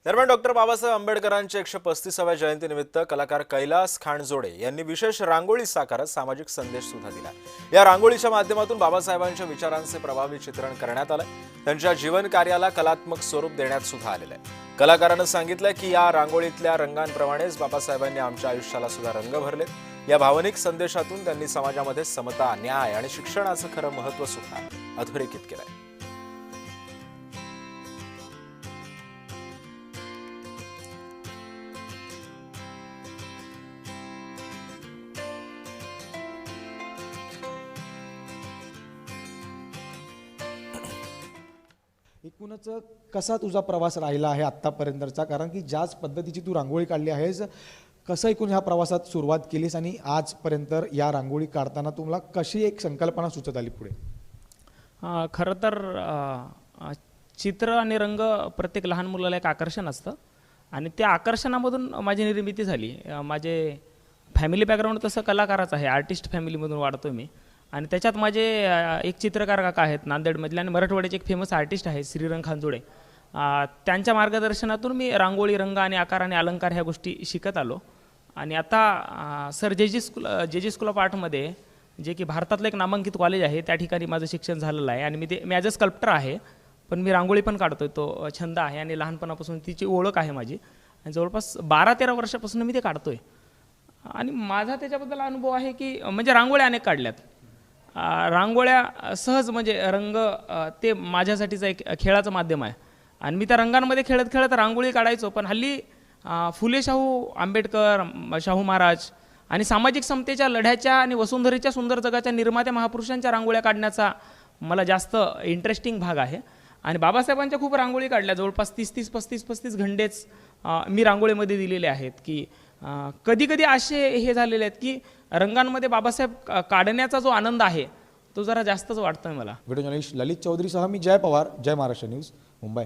दरम्यान डॉक्टर बाबासाहेब आंबेडकरांच्या 135व्या जयंतीनिमित्त कलाकार कैलास खांडजोडे यांनी विशेष रांगोळी साकारत सामाजिक संदेश सुद्धा दिला। या रांगोळीच्या माध्यमातून बाबासाहेबांच्या विचारांचे प्रभावी चित्रण करण्यात आले। त्यांच्या जीवन कार्याला कलात्मक स्वरूप देण्यात सुद्धा आलेले आहे। कलाकारांनी सांगितलं की या रांगोळीतल्या रंगांप्रमाणेच बाबासाहेबांनी आमच्या आयुष्याला सुद्धा रंग भरले। या भावनिक संदेशातून त्यांनी समाजामध्ये समता, न्याय आणि शिक्षणाचं खरं महत्त्व सुद्धा अधोरेखित केलंय। एकूणच कसा तुझा प्रवास राहिला आहे आत्तापर्यंतचा, कारण की ज्याच पद्धतीची तू रांगोळी काढली आहेस, कसं एकूण ह्या प्रवासात सुरुवात केलीस आणि आजपर्यंत या रांगोळी काढताना तुम्हाला कशी एक संकल्पना सुचत आली पुढे? खरं तर चित्र आणि रंग प्रत्येक लहान मुलाला एक आकर्षण असतं आणि त्या आकर्षणामधून माझी निर्मिती झाली। माझे फॅमिली बॅकग्राऊंड तसं कलाकाराचं आहे, आर्टिस्ट फॅमिलीमधून वाढतो मी आणि त्याच्यात माझे एक चित्रकार काका आहेत नांदेडमधले आणि मराठवाड्याचे एक फेमस आर्टिस्ट आहेत श्रीरंग खांजोडे। त्यांच्या मार्गदर्शनातून मी रांगोळी, रंग आणि आकार आणि अलंकार ह्या गोष्टी शिकत आलो आणि आता सर जे जे स्कूल ऑफ आर्टमध्ये, जे की भारतातलं एक नामांकित कॉलेज आहे, त्या ठिकाणी माझं शिक्षण झालेलं आहे आणि मी ॲज अ स्कल्प्टर आहे, पण मी रांगोळी पण काढतोय। तो छंद आहे आणि लहानपणापासून तिची ओळख आहे माझी आणि जवळपास 12-13 वर्षापासून मी ते काढतोय आणि माझा त्याच्याबद्दल अनुभव आहे की म्हणजे रांगोळ्या अनेक काढल्यात। रांगोळ्या सहज म्हणजे रंग ते माझ्यासाठीचं एक खेळाचं माध्यम आहे आणि मी त्या रंगांमध्ये खेळत खेळत रांगोळी काढायचो। पण हल्ली फुले शाहू, आंबेडकर, शाहू महाराज आणि सामाजिक समतेच्या लढ्याच्या आणि वसुंधरेच्या सुंदर जगाच्या निर्मात्या महापुरुषांच्या रांगोळ्या काढण्याचा मला जास्त इंटरेस्टिंग भाग आहे आणि बाबासाहेबांच्या खूप रांगोळी काढल्या, जवळपास 30-35 घंटेच मी रांगोळीमध्ये दिलेले आहेत की कधी कधी असे हे झालेले आहेत की रंगांमध्ये बाबासाहेब काढण्याचा जो आनंद आहे तो जरा जास्तच वाटतोय मला। व्हिडिओ जर्नलिस्ट ललित चौधरीसह मी जय पवार, जय महाराष्ट्र न्यूज, मुंबई।